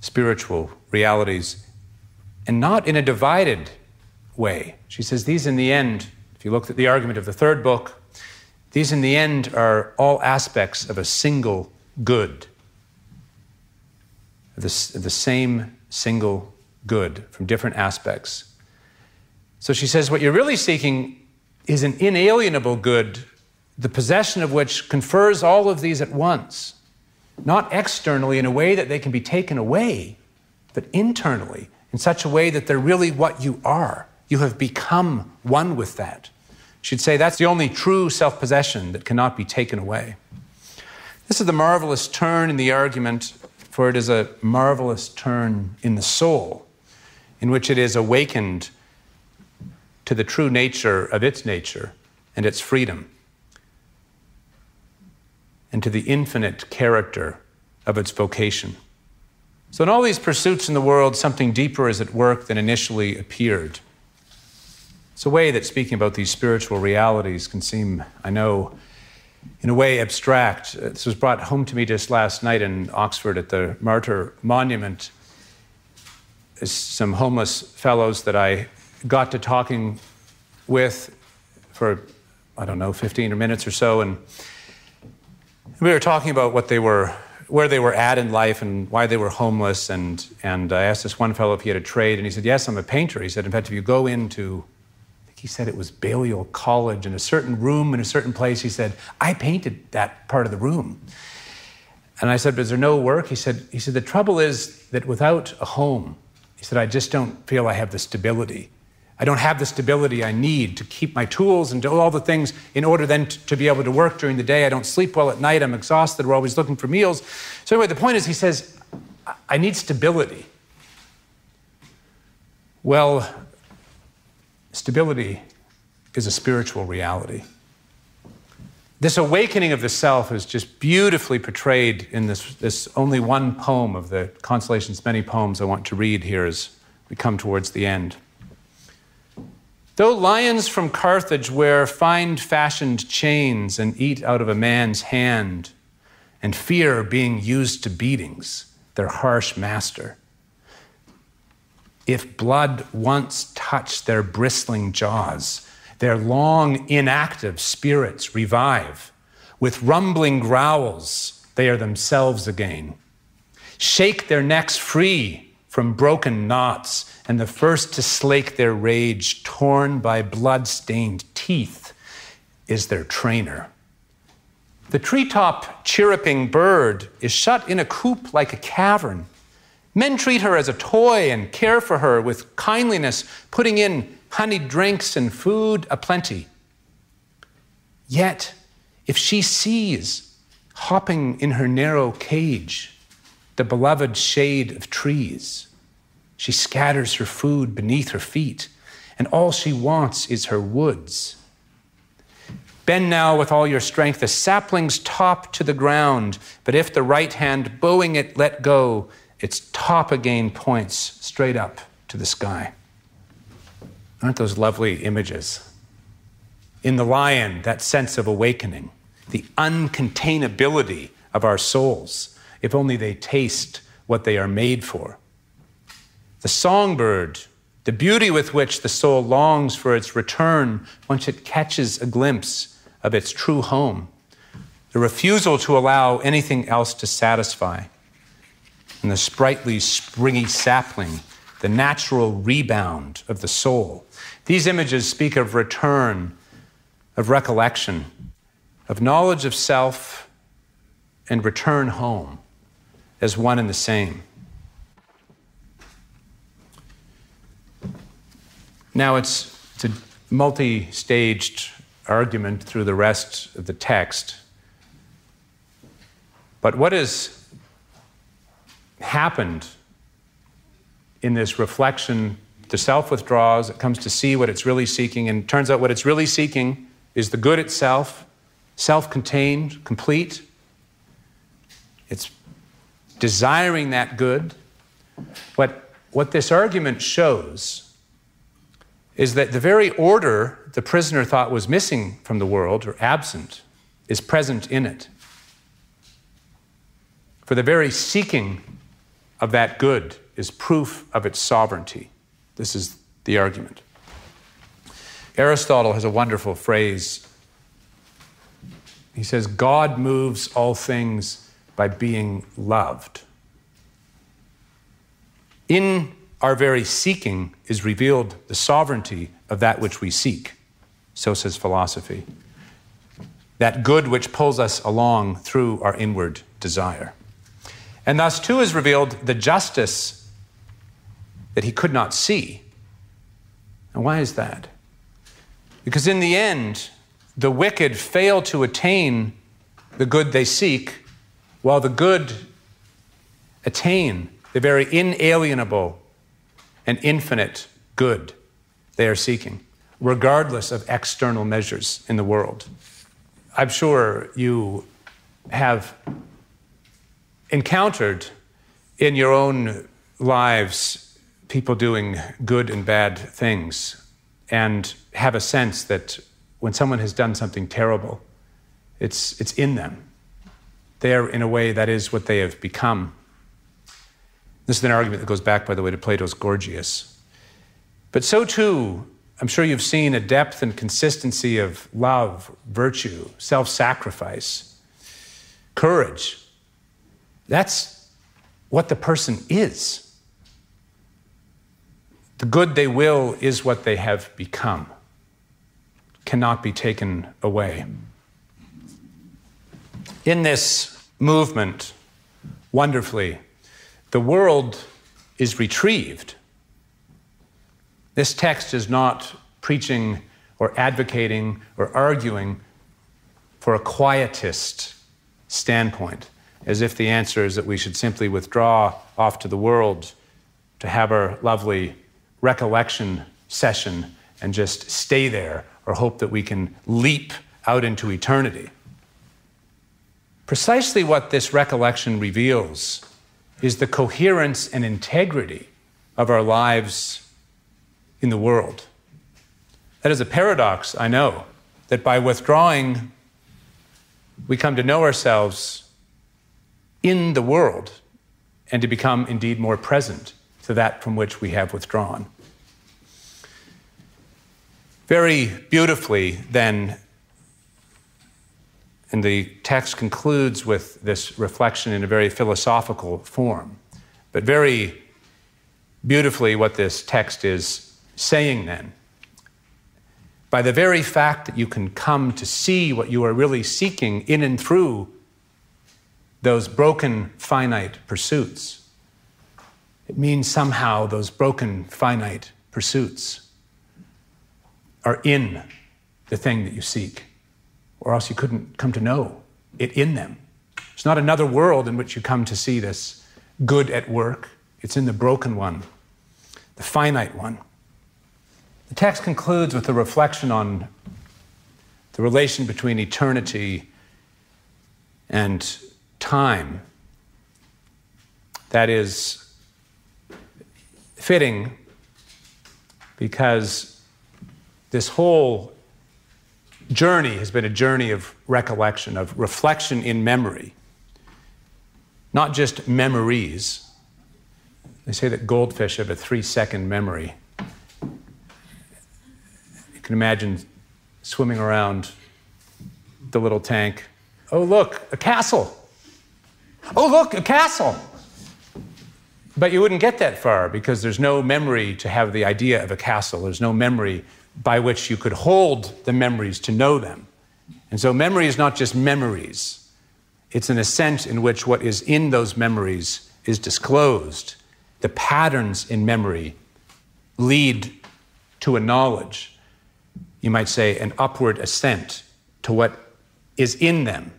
Spiritual realities, and not in a divided way. She says these in the end, if you look at the argument of the third book, these in the end are all aspects of a single good. The same single good from different aspects. So she says what you're really seeking is an inalienable good, the possession of which confers all of these at once. Not externally in a way that they can be taken away, but internally in such a way that they're really what you are. You have become one with that. She'd say that's the only true self-possession that cannot be taken away. This is the marvelous turn in the argument, for it is a marvelous turn in the soul, in which it is awakened to the true nature of its nature and its freedom, and to the infinite character of its vocation. So in all these pursuits in the world, something deeper is at work than initially appeared. It's a way that speaking about these spiritual realities can seem, I know, in a way abstract. This was brought home to me just last night in Oxford at the Martyr Monument. Some homeless fellows that I got to talking with for, 15 minutes or so, and we were talking about where they were at in life and why they were homeless, and I asked this one fellow if he had a trade, and he said, yes, I'm a painter. He said, in fact, if you go into, I think he said it was Balliol College, in a certain room in a certain place, he said, I painted that part of the room. And I said, but is there no work? He said, the trouble is that without a home, he said, I just don't feel I have the stability. I don't have the stability I need to keep my tools and do all the things in order then to be able to work during the day. I don't sleep well at night. I'm exhausted. We're always looking for meals. So anyway, the point is, he says, I need stability. Well, stability is a spiritual reality. This awakening of the self is just beautifully portrayed in this only one poem of the Consolation's many poems I want to read here as we come towards the end. Though lions from Carthage wear fine-fashioned chains and eat out of a man's hand, and fear being used to beatings, their harsh master, if blood once touch their bristling jaws, their long inactive spirits revive. With rumbling growls, they are themselves again. Shake their necks free from broken knots, and the first to slake their rage, torn by blood-stained teeth, is their trainer. The treetop chirruping bird is shut in a coop like a cavern. Men treat her as a toy and care for her with kindliness, putting in honeyed drinks and food aplenty. Yet, if she sees, hopping in her narrow cage, the beloved shade of trees, she scatters her food beneath her feet and all she wants is her woods. Bend now with all your strength the sapling's top to the ground, but if the right hand bowing it let go, its top again points straight up to the sky. Aren't those lovely images? In the lion, that sense of awakening, the uncontainability of our souls, if only they taste what they are made for. The songbird, the beauty with which the soul longs for its return once it catches a glimpse of its true home. The refusal to allow anything else to satisfy. And the sprightly, springy sapling, the natural rebound of the soul. These images speak of return, of recollection, of knowledge of self, and return home as one and the same. Now it's a multi-staged argument through the rest of the text. But what has happened in this reflection, the self withdraws, it comes to see what it's really seeking, and it turns out what it's really seeking is the good itself, self-contained, complete. It's desiring that good. What this argument shows is that the very order the prisoner thought was missing from the world, or absent, is present in it. For the very seeking of that good is proof of its sovereignty. This is the argument. Aristotle has a wonderful phrase. He says, God moves all things by being loved. In our very seeking is revealed the sovereignty of that which we seek. So says philosophy. That good which pulls us along through our inward desire. And thus too is revealed the justice that he could not see. And why is that? Because in the end, the wicked fail to attain the good they seek, while the good attain the very inalienable and infinite good they are seeking, regardless of external measures in the world. I'm sure you have encountered in your own lives people doing good and bad things, and have a sense that when someone has done something terrible, it's in them. They are, in a way, that is what they have become. This is an argument that goes back, by the way, to Plato's Gorgias. But so too, I'm sure you've seen a depth and consistency of love, virtue, self-sacrifice, courage. That's what the person is. The good they will is what they have become. Cannot be taken away. In this movement, wonderfully, the world is retrieved. This text is not preaching or advocating or arguing for a quietist standpoint, as if the answer is that we should simply withdraw off to the world to have our lovely recollection session and just stay there, or hope that we can leap out into eternity. Precisely what this recollection reveals is the coherence and integrity of our lives in the world. That is a paradox, I know, that by withdrawing, we come to know ourselves in the world and to become indeed more present to that from which we have withdrawn. Very beautifully, then, and the text concludes with this reflection in a very philosophical form, but very beautifully what this text is saying then. By the very fact that you can come to see what you are really seeking in and through those broken, finite pursuits, it means somehow those broken, finite pursuits are in the thing that you seek, or else you couldn't come to know it in them. It's not another world in which you come to see this good at work. It's in the broken one, the finite one, The text concludes with a reflection on the relation between eternity and time. That is fitting because this whole journey has been a journey of recollection, of reflection in memory, not just memories. They say that goldfish have a 3-second memory. You can imagine swimming around the little tank. Oh, look, a castle. Oh, look, a castle. But you wouldn't get that far because there's no memory to have the idea of a castle. There's no memory by which you could hold the memories to know them. And so memory is not just memories. It's an ascent in which what is in those memories is disclosed. The patterns in memory lead to a knowledge. You might say an upward ascent to what is in them.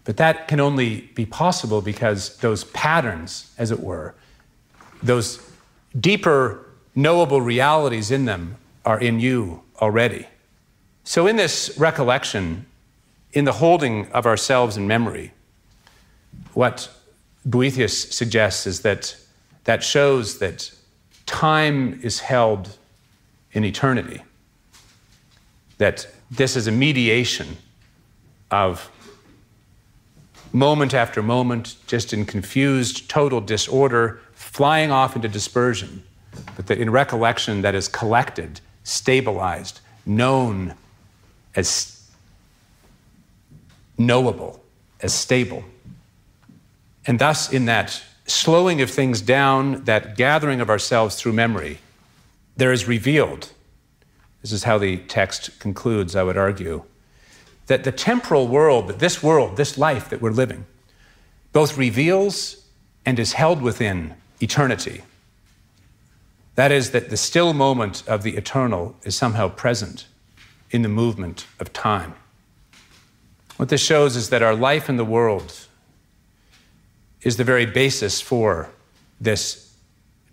But that can only be possible because those patterns, as it were, those deeper knowable realities in them are in you already. So in this recollection, in the holding of ourselves in memory, what Boethius suggests is that shows that time is held in eternity, that this is a mediation of moment after moment, just in confused, total disorder, flying off into dispersion, but that in recollection that is collected, stabilized, known as knowable, as stable. And thus, in that slowing of things down, that gathering of ourselves through memory, there is revealed, this is how the text concludes, I would argue, that the temporal world, this life that we're living, both reveals and is held within eternity. That is, that the still moment of the eternal is somehow present in the movement of time. What this shows is that our life in the world is the very basis for this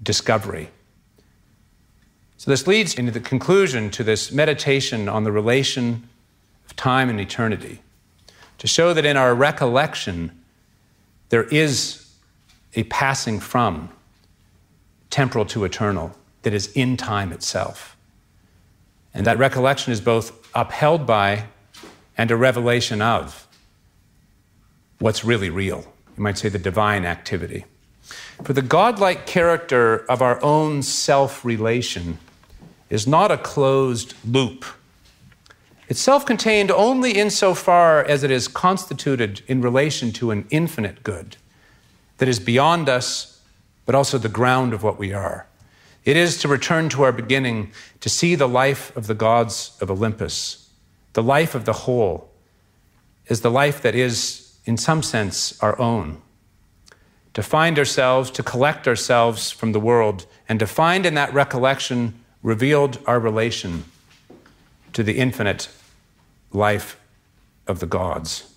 discovery. So this leads into the conclusion to this meditation on the relation of time and eternity, to show that in our recollection there is a passing from temporal to eternal that is in time itself. And that recollection is both upheld by and a revelation of what's really real. You might say the divine activity. For the godlike character of our own self-relation is not a closed loop. It's self-contained only insofar as it is constituted in relation to an infinite good that is beyond us, but also the ground of what we are. It is, to return to our beginning, to see the life of the gods of Olympus, the life of the whole, as the life that is, in some sense, our own. To find ourselves, to collect ourselves from the world, and to find in that recollection revealed our relation to the infinite life of the gods.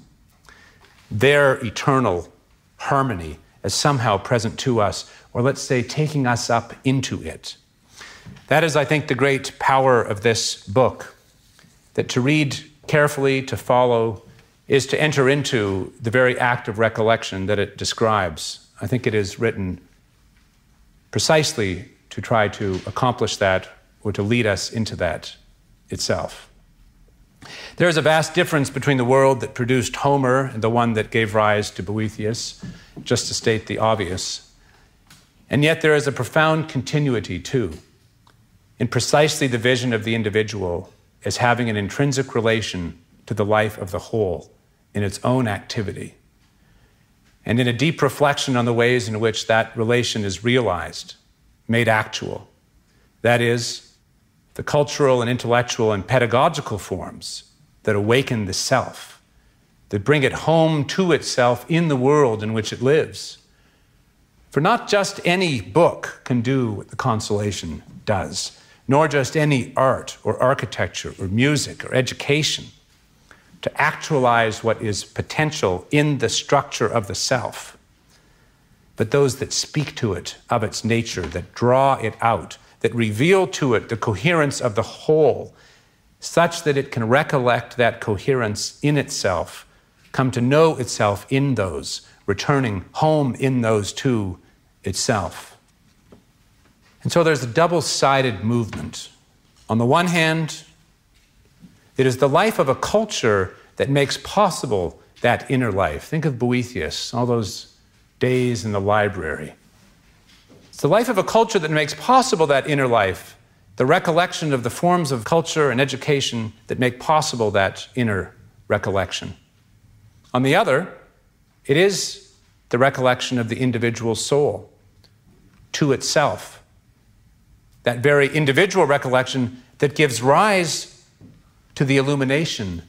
Their eternal harmony as somehow present to us, or let's say taking us up into it. That is, I think, the great power of this book, that to read carefully, to follow, is to enter into the very act of recollection that it describes. I think it is written precisely to try to accomplish that, or to lead us into that itself. There is a vast difference between the world that produced Homer and the one that gave rise to Boethius, just to state the obvious. And yet there is a profound continuity, too, in precisely the vision of the individual as having an intrinsic relation to the life of the whole in its own activity, and in a deep reflection on the ways in which that relation is realized, made actual. That is, the cultural and intellectual and pedagogical forms that awaken the self, that bring it home to itself in the world in which it lives. For not just any book can do what the Consolation does, nor just any art or architecture or music or education, to actualize what is potential in the structure of the self, but those that speak to it of its nature, that draw it out, that reveal to it the coherence of the whole, such that it can recollect that coherence in itself, come to know itself in those, returning home in those to itself. And so there's a double-sided movement. On the one hand, it is the life of a culture that makes possible that inner life. Think of Boethius, all those days in the library. It's the life of a culture that makes possible that inner life, the recollection of the forms of culture and education that make possible that inner recollection. On the other, it is the recollection of the individual soul to itself, that very individual recollection that gives rise to the illumination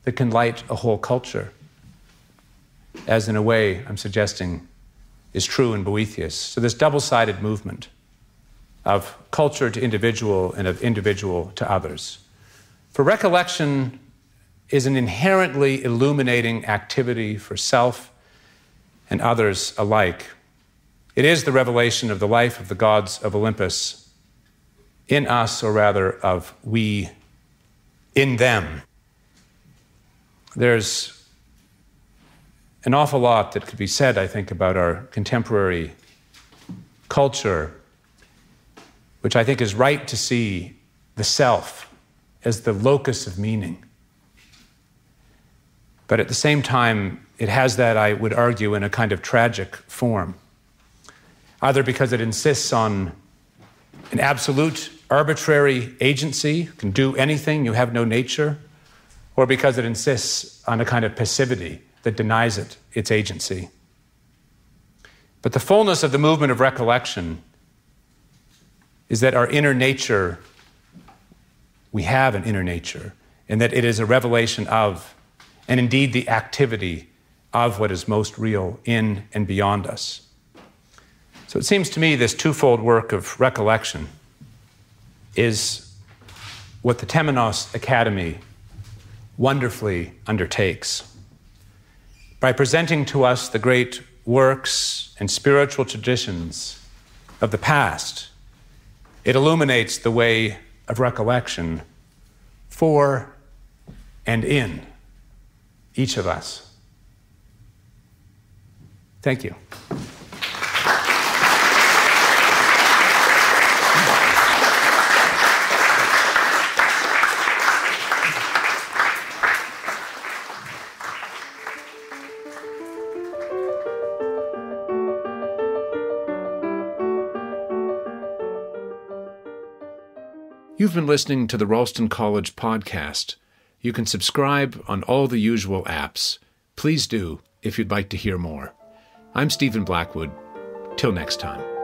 that can light a whole culture, as in a way I'm suggesting is true in Boethius. So this double-sided movement of culture to individual and of individual to others. For recollection is an inherently illuminating activity for self and others alike. It is the revelation of the life of the gods of Olympus in us, or rather of we in them. There's an awful lot that could be said, I think, about our contemporary culture, which I think is right to see the self as the locus of meaning. But at the same time, it has that, I would argue, in a kind of tragic form, either because it insists on an absolute arbitrary agency, you can do anything, you have no nature, or because it insists on a kind of passivity that denies it its agency. But the fullness of the movement of recollection is that our inner nature, we have an inner nature, and that it is a revelation of, and indeed the activity of, what is most real in and beyond us. So it seems to me this twofold work of recollection is what the Temenos Academy wonderfully undertakes. By presenting to us the great works and spiritual traditions of the past, it illuminates the way of recollection for and in each of us. Thank you. You've been listening to the Ralston College podcast. You can subscribe on all the usual apps. Please do if you'd like to hear more. I'm Stephen Blackwood. Till next time.